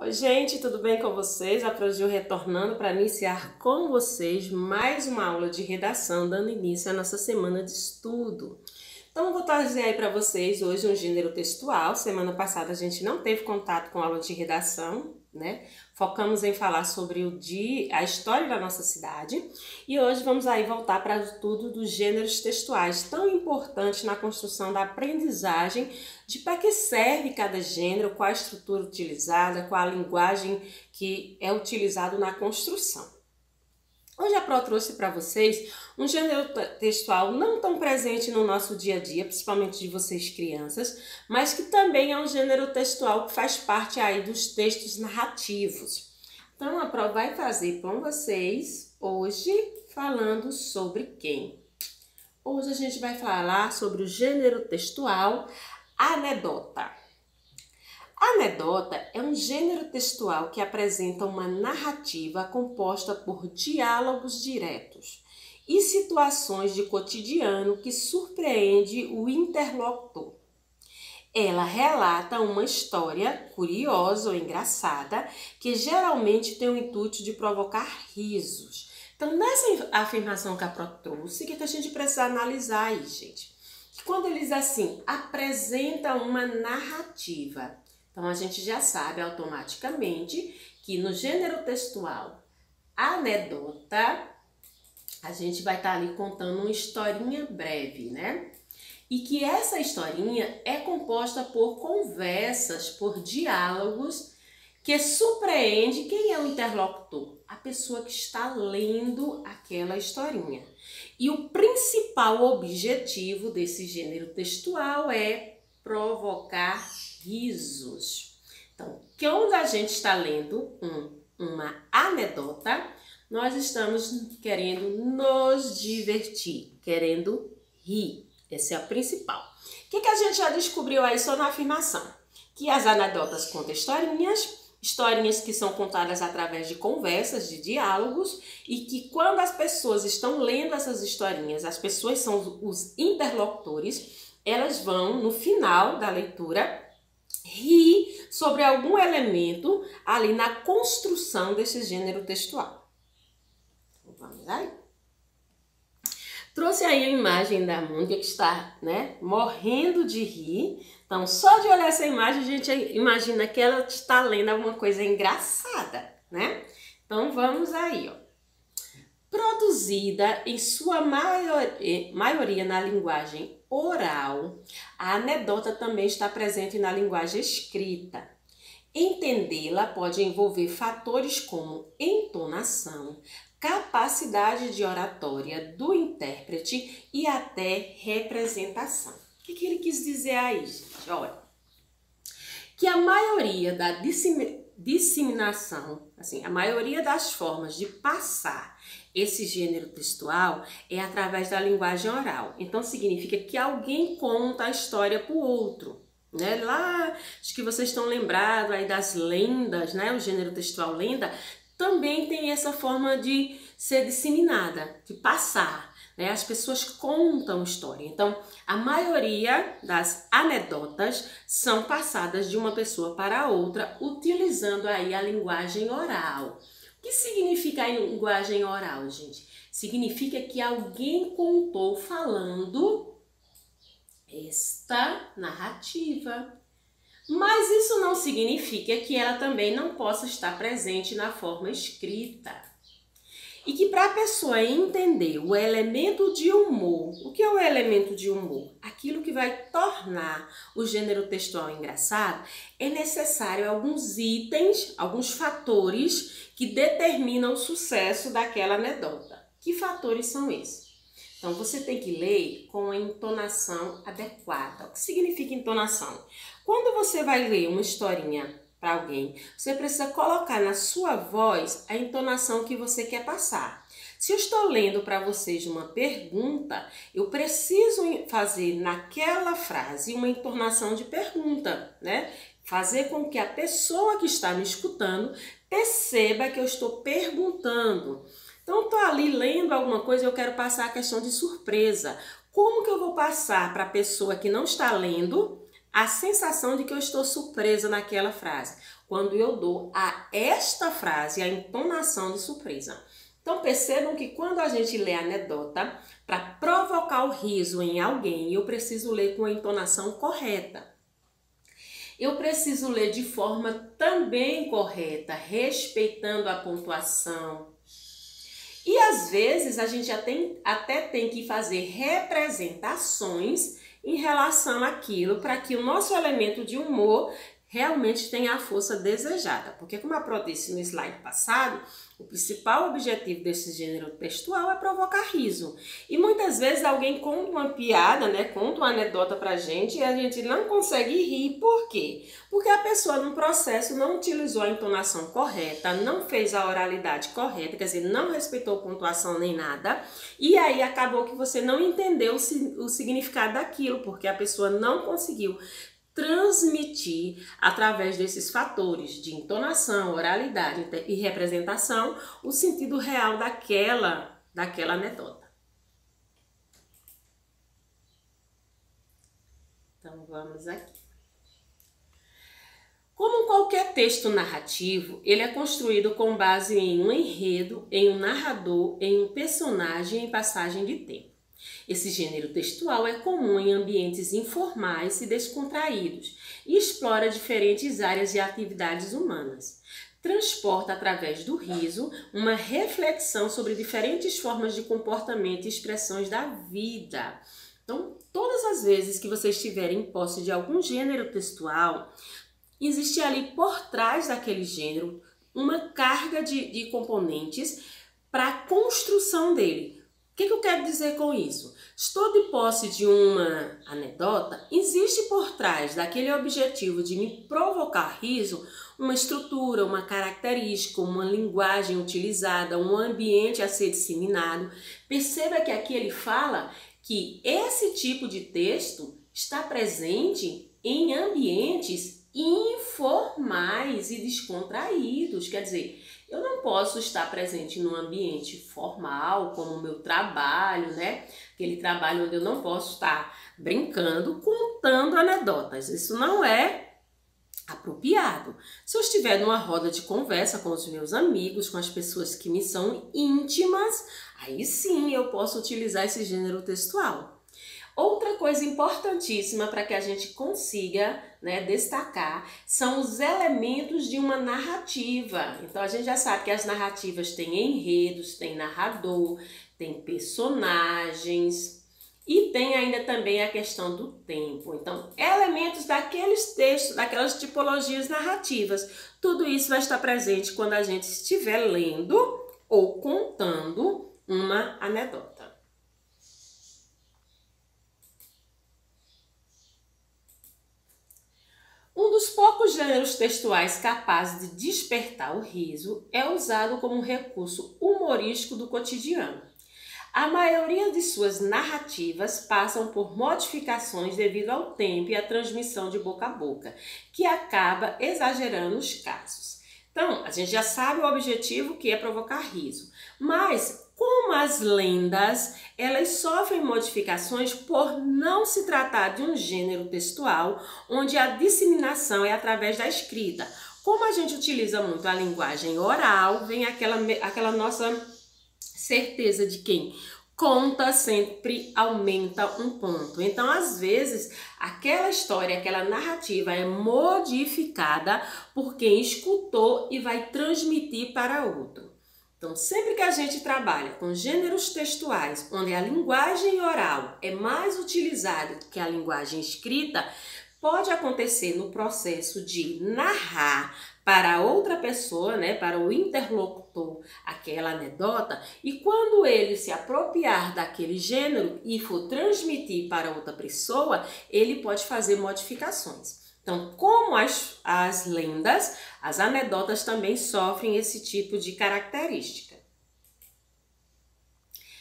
Oi, gente, tudo bem com vocês? A Progil retornando para iniciar com vocês mais uma aula de redação, dando início à nossa semana de estudo. Então, eu vou trazer aí para vocês hoje um gênero textual. Semana passada a gente não teve contato com aula de redação, né? Focamos em falar sobre a história da nossa cidade. E hoje vamos aí voltar para o estudo dos gêneros textuais, tão importantes na construção da aprendizagem, de para que serve cada gênero, qual a estrutura utilizada, qual a linguagem que é utilizado na construção. Hoje a Pro trouxe para vocês um gênero textual não tão presente no nosso dia a dia, principalmente de vocês crianças, mas que também é um gênero textual que faz parte aí dos textos narrativos. Então a Pro vai fazer com vocês hoje falando sobre quem? Hoje a gente vai falar sobre o gênero textual anedota. A anedota é um gênero textual que apresenta uma narrativa composta por diálogos diretos e situações de cotidiano que surpreende o interlocutor. Ela relata uma história curiosa ou engraçada que geralmente tem o intuito de provocar risos. Então, nessa afirmação que a Pro trouxe, que a gente precisa analisar aí, gente? Que quando ele diz assim, apresenta uma narrativa. Então, a gente já sabe automaticamente que no gênero textual anedota, a gente vai estar ali contando uma historinha breve, né? E que essa historinha é composta por conversas, por diálogos que surpreende quem é o interlocutor, a pessoa que está lendo aquela historinha. E o principal objetivo desse gênero textual é provocar risos. Então, quando a gente está lendo uma anedota, nós estamos querendo nos divertir, querendo rir. Esse é o principal. O que a gente já descobriu aí só na afirmação? Que as anedotas contam historinhas que são contadas através de conversas, de diálogos, e que quando as pessoas estão lendo essas historinhas, as pessoas são os interlocutores, elas vão, no final da leitura, rir sobre algum elemento ali na construção desse gênero textual. Vamos aí? Trouxe aí a imagem da Mônica que está, né, morrendo de rir. Então, só de olhar essa imagem, a gente imagina que ela está lendo alguma coisa engraçada, né? Então, vamos aí, ó. Produzida em sua maioria na linguagem oral, a anedota também está presente na linguagem escrita. Entendê-la pode envolver fatores como entonação, capacidade de oratória do intérprete e até representação. O que ele quis dizer aí, gente? Olha, que a maioria da disseminação, assim, a maioria das formas de passar esse gênero textual é através da linguagem oral. Então, significa que alguém conta a história para o outro. Né? Lá, acho que vocês estão lembrados aí das lendas, né? O gênero textual lenda também tem essa forma de ser disseminada, de passar, né? As pessoas contam história. Então, a maioria das anedotas são passadas de uma pessoa para outra, utilizando aí a linguagem oral. O que significa a linguagem oral, gente? Significa que alguém contou falando esta narrativa. Mas isso não significa que ela também não possa estar presente na forma escrita. E que para a pessoa entender o elemento de humor, o que é o elemento de humor? Aquilo que vai tornar o gênero textual engraçado, é necessário alguns itens, alguns fatores que determinam o sucesso daquela anedota. Que fatores são esses? Então, você tem que ler com a entonação adequada. O que significa entonação? Quando você vai ler uma historinha para alguém, você precisa colocar na sua voz a entonação que você quer passar. Se eu estou lendo para vocês uma pergunta, eu preciso fazer naquela frase uma entonação de pergunta, né? Fazer com que a pessoa que está me escutando perceba que eu estou perguntando. Então, estou ali lendo alguma coisa e eu quero passar a questão de surpresa. Como que eu vou passar para a pessoa que não está lendo a sensação de que eu estou surpresa naquela frase? quando eu dou a esta frase a entonação de surpresa. Então percebam que quando a gente lê a anedota, para provocar o riso em alguém, eu preciso ler com a entonação correta. Eu preciso ler de forma também correta, respeitando a pontuação. E às vezes a gente até tem que fazer representações em relação àquilo, para que o nosso elemento de humor realmente tenha a força desejada. Porque, como a Pro disse no slide passado, o principal objetivo desse gênero textual é provocar riso. E muitas vezes alguém conta uma piada, né, conta uma anedota pra gente e a gente não consegue rir. Por quê? Porque a pessoa no processo não utilizou a entonação correta, não fez a oralidade correta, quer dizer, não respeitou pontuação nem nada. E aí acabou que você não entendeu o significado daquilo, porque a pessoa não conseguiu transmitir através desses fatores de entonação, oralidade e representação o sentido real daquela anedota. Então vamos aqui. Como qualquer texto narrativo, ele é construído com base em um enredo, em um narrador, em um personagem e em passagem de tempo. Esse gênero textual é comum em ambientes informais e descontraídos e explora diferentes áreas de atividades humanas. Transporta através do riso uma reflexão sobre diferentes formas de comportamento e expressões da vida. Então, todas as vezes que você estiver em posse de algum gênero textual, existe ali por trás daquele gênero uma carga de componentes para a construção dele. O que eu quero dizer com isso? Estou de posse de uma anedota, existe por trás daquele objetivo de me provocar riso uma estrutura, uma característica, uma linguagem utilizada, um ambiente a ser disseminado. Perceba que aqui ele fala que esse tipo de texto está presente em ambientes informais e descontraídos. Quer dizer, eu não posso estar presente num ambiente formal, como o meu trabalho, né? Aquele trabalho onde eu não posso estar brincando, contando anedotas. Isso não é apropriado. Se eu estiver numa roda de conversa com os meus amigos, com as pessoas que me são íntimas, aí sim eu posso utilizar esse gênero textual. Outra coisa importantíssima para que a gente consiga, né, destacar são os elementos de uma narrativa. Então a gente já sabe que as narrativas têm enredos, tem narrador, tem personagens e tem ainda também a questão do tempo. Então, elementos daqueles textos, daquelas tipologias narrativas, tudo isso vai estar presente quando a gente estiver lendo ou contando uma anedota. Um dos poucos gêneros textuais capazes de despertar o riso é usado como um recurso humorístico do cotidiano. A maioria de suas narrativas passam por modificações devido ao tempo e à transmissão de boca a boca, que acaba exagerando os casos. Então, a gente já sabe o objetivo, que é provocar riso, mas como as lendas, elas sofrem modificações por não se tratar de um gênero textual onde a disseminação é através da escrita. Como a gente utiliza muito a linguagem oral, vem aquela nossa certeza de quem conta sempre aumenta um ponto. Então, às vezes, aquela história, aquela narrativa é modificada por quem escutou e vai transmitir para outro. Então, sempre que a gente trabalha com gêneros textuais, onde a linguagem oral é mais utilizada que a linguagem escrita, pode acontecer no processo de narrar para outra pessoa, né, para o interlocutor, aquela anedota, e quando ele se apropriar daquele gênero e for transmitir para outra pessoa, ele pode fazer modificações. Então, como as lendas, as anedotas também sofrem esse tipo de característica.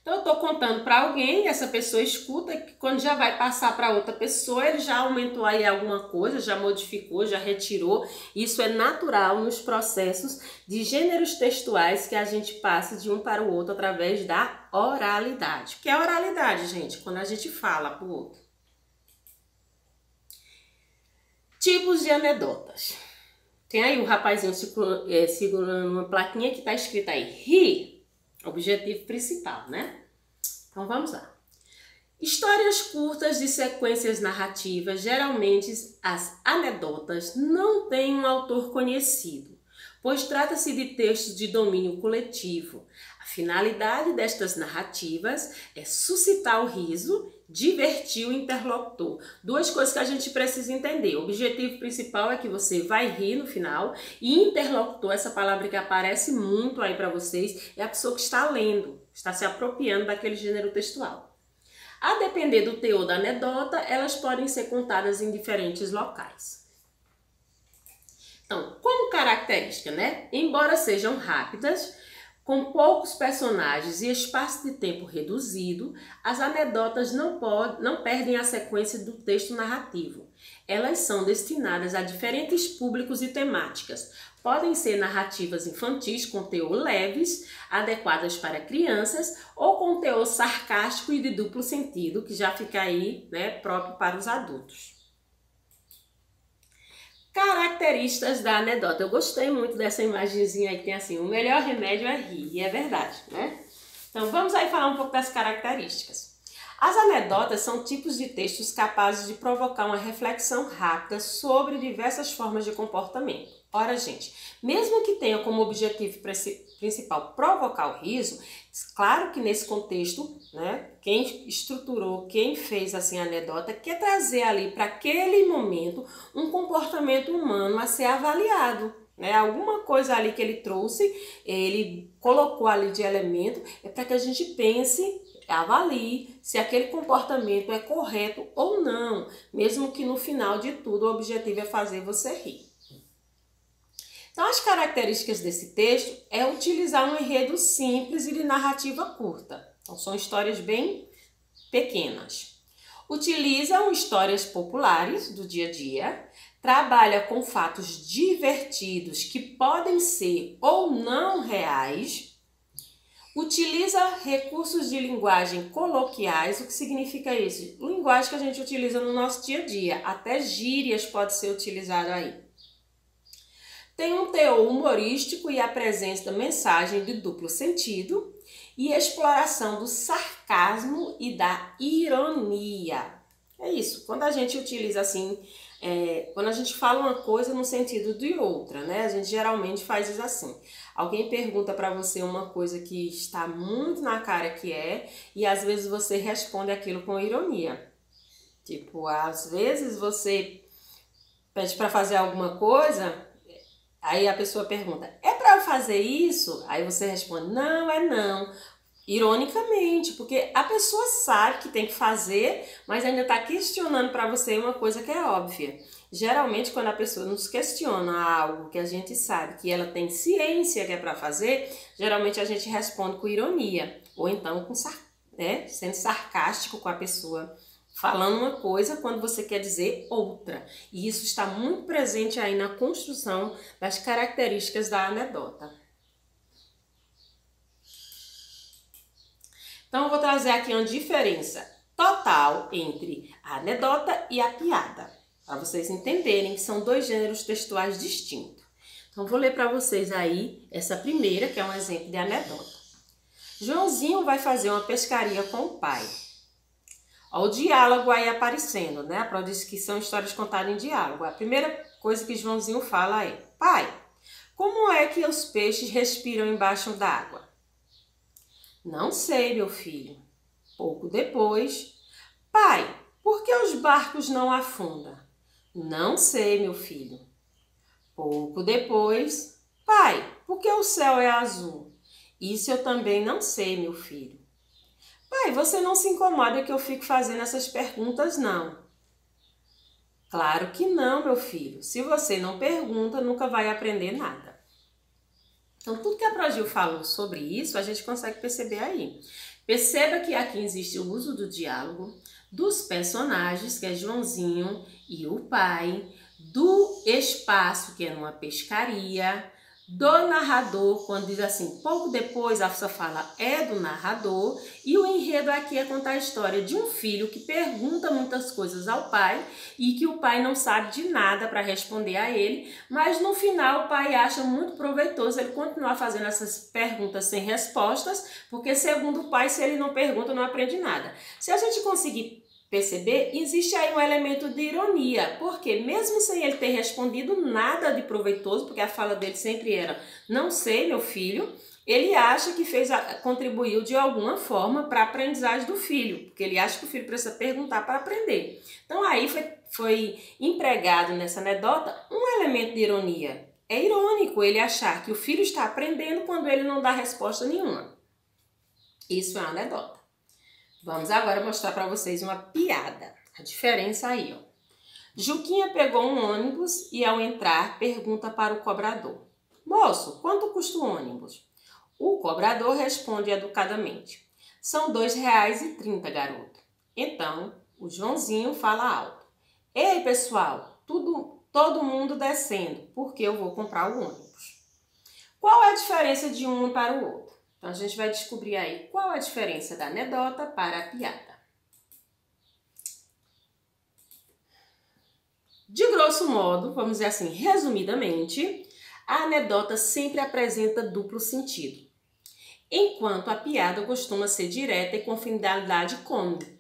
Então, eu estou contando para alguém, essa pessoa escuta, e quando já vai passar para outra pessoa, ele já aumentou aí alguma coisa, já modificou, já retirou. Isso é natural nos processos de gêneros textuais que a gente passa de um para o outro através da oralidade. O que é oralidade, gente? Quando a gente fala para o outro. Tipos de anedotas. Tem aí um rapazinho segurando uma plaquinha que está escrita aí, ri, objetivo principal, né? Então vamos lá. Histórias curtas de sequências narrativas, geralmente as anedotas, não têm um autor conhecido, pois trata-se de textos de domínio coletivo. A finalidade destas narrativas é suscitar o riso, divertir o interlocutor. Duas coisas que a gente precisa entender. O objetivo principal é que você vai rir no final, e interlocutor, essa palavra que aparece muito aí para vocês, é a pessoa que está lendo, está se apropriando daquele gênero textual. A depender do teor da anedota, elas podem ser contadas em diferentes locais. Então, como característica, né? Embora sejam rápidas, com poucos personagens e espaço de tempo reduzido, as anedotas não perdem a sequência do texto narrativo. Elas são destinadas a diferentes públicos e temáticas. Podem ser narrativas infantis com teor leves, adequadas para crianças, ou com teor sarcástico e de duplo sentido, que já fica aí, né, próprio para os adultos. Características da anedota. Eu gostei muito dessa imagenzinha aí que tem assim, o melhor remédio é rir, e é verdade, né? Então vamos aí falar um pouco das características. As anedotas são tipos de textos capazes de provocar uma reflexão rápida sobre diversas formas de comportamento. Ora, gente, mesmo que tenha como objetivo principal provocar o riso, claro que nesse contexto, né, quem estruturou, quem fez assim a anedota, quer trazer ali para aquele momento um comportamento humano a ser avaliado. Né? Alguma coisa ali que ele trouxe, ele colocou ali de elemento, é para que a gente pense, avalie se aquele comportamento é correto ou não, mesmo que no final de tudo o objetivo é fazer você rir. Então, as características desse texto é utilizar um enredo simples e de narrativa curta. Então, são histórias bem pequenas. Utilizam histórias populares do dia a dia, trabalha com fatos divertidos que podem ser ou não reais, utiliza recursos de linguagem coloquiais. O que significa isso? Linguagem que a gente utiliza no nosso dia a dia, até gírias pode ser utilizado aí. Tem um teor humorístico e a presença da mensagem de duplo sentido e exploração do sarcasmo e da ironia. É isso, quando a gente utiliza assim, quando a gente fala uma coisa no sentido de outra, né? A gente geralmente faz isso assim. Alguém pergunta para você uma coisa que está muito na cara que é, e às vezes você responde aquilo com ironia. Tipo, às vezes você pede para fazer alguma coisa, aí a pessoa pergunta, é para eu fazer isso? Aí você responde, não, é não. Ironicamente, porque a pessoa sabe que tem que fazer, mas ainda está questionando para você uma coisa que é óbvia. Geralmente, quando a pessoa nos questiona algo que a gente sabe que ela tem ciência que é para fazer, geralmente a gente responde com ironia, ou então com sendo sarcástico com a pessoa, falando uma coisa quando você quer dizer outra. E isso está muito presente aí na construção das características da anedota. Então, eu vou trazer aqui uma diferença total entre a anedota e a piada, para vocês entenderem que são dois gêneros textuais distintos. Então, vou ler para vocês aí essa primeira, que é um exemplo de anedota. Joãozinho vai fazer uma pescaria com o pai. Olha o diálogo aí aparecendo, né? A prova diz que são histórias contadas em diálogo. A primeira coisa que Joãozinho fala é: pai, como é que os peixes respiram embaixo d'água? Não sei, meu filho. Pouco depois, pai, por que os barcos não afundam? Não sei, meu filho. Pouco depois, pai, por que o céu é azul? Isso eu também não sei, meu filho. Pai, você não se incomoda que eu fique fazendo essas perguntas, não? Claro que não, meu filho. Se você não pergunta, nunca vai aprender nada. Então, tudo que a Progil falou sobre isso, a gente consegue perceber aí. Perceba que aqui existe o uso do diálogo, dos personagens, que é Joãozinho e o pai, do espaço, que é numa pescaria, do narrador, quando diz assim, pouco depois, a sua fala é do narrador, e o enredo aqui é contar a história de um filho que pergunta muitas coisas ao pai e que o pai não sabe de nada para responder a ele, mas no final o pai acha muito proveitoso ele continuar fazendo essas perguntas sem respostas, porque segundo o pai, se ele não pergunta, não aprende nada. Se a gente conseguir perceber, existe aí um elemento de ironia, porque mesmo sem ele ter respondido nada de proveitoso, porque a fala dele sempre era, não sei, meu filho, ele acha que contribuiu de alguma forma para a aprendizagem do filho, porque ele acha que o filho precisa perguntar para aprender. Então aí foi empregado nessa anedota um elemento de ironia. É irônico ele achar que o filho está aprendendo quando ele não dá resposta nenhuma. Isso é uma anedota. Vamos agora mostrar para vocês uma piada. A diferença aí, ó. Juquinha pegou um ônibus e ao entrar pergunta para o cobrador: moço, quanto custa o ônibus? O cobrador responde educadamente: são R$2,30, garoto. Então, o Joãozinho fala alto: ei, pessoal, todo mundo descendo, porque eu vou comprar o ônibus. Qual é a diferença de um para o outro? Então, a gente vai descobrir aí qual a diferença da anedota para a piada. De grosso modo, vamos dizer assim, resumidamente, a anedota sempre apresenta duplo sentido, enquanto a piada costuma ser direta e com finalidade cômica.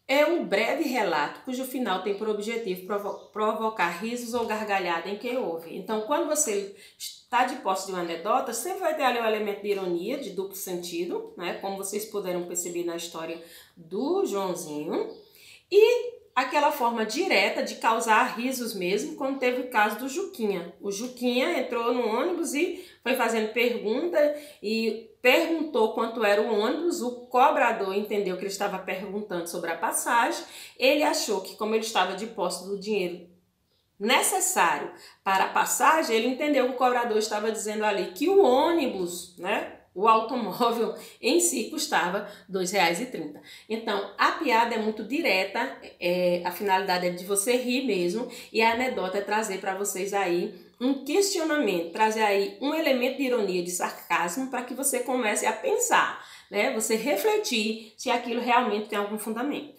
É um breve relato cujo final tem por objetivo provocar risos ou gargalhada em quem ouve. Então, quando você está de posse de uma anedota, sempre vai ter ali o elemento de ironia, de duplo sentido, né? Como vocês puderam perceber na história do Joãozinho. E aquela forma direta de causar risos mesmo, como teve o caso do Juquinha. O Juquinha entrou no ônibus e foi fazendo pergunta e perguntou quanto era o ônibus. O cobrador entendeu que ele estava perguntando sobre a passagem. Ele achou que, como ele estava de posse do dinheiro necessário para a passagem, ele entendeu que o cobrador estava dizendo ali que o ônibus, né? O automóvel em si custava R$2,30. Então, a piada é muito direta, a finalidade é de você rir mesmo, e a anedota é trazer para vocês aí um questionamento, trazer aí um elemento de ironia, de sarcasmo, para que você comece a pensar, né? Você refletir se aquilo realmente tem algum fundamento.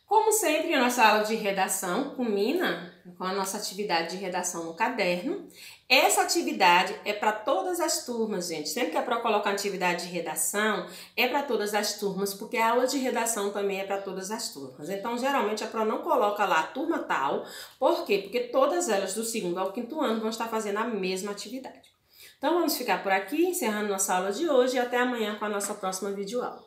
Como sempre, a nossa aula de redação culmina com a nossa atividade de redação no caderno. Essa atividade é para todas as turmas, gente. Sempre que é para colocar atividade de redação, é para todas as turmas, porque a aula de redação também é para todas as turmas. Então, geralmente, a Pro não coloca lá a turma tal. Por quê? Porque todas elas, do 2º ao 5º ano, vão estar fazendo a mesma atividade. Então, vamos ficar por aqui, encerrando nossa aula de hoje, e até amanhã com a nossa próxima videoaula.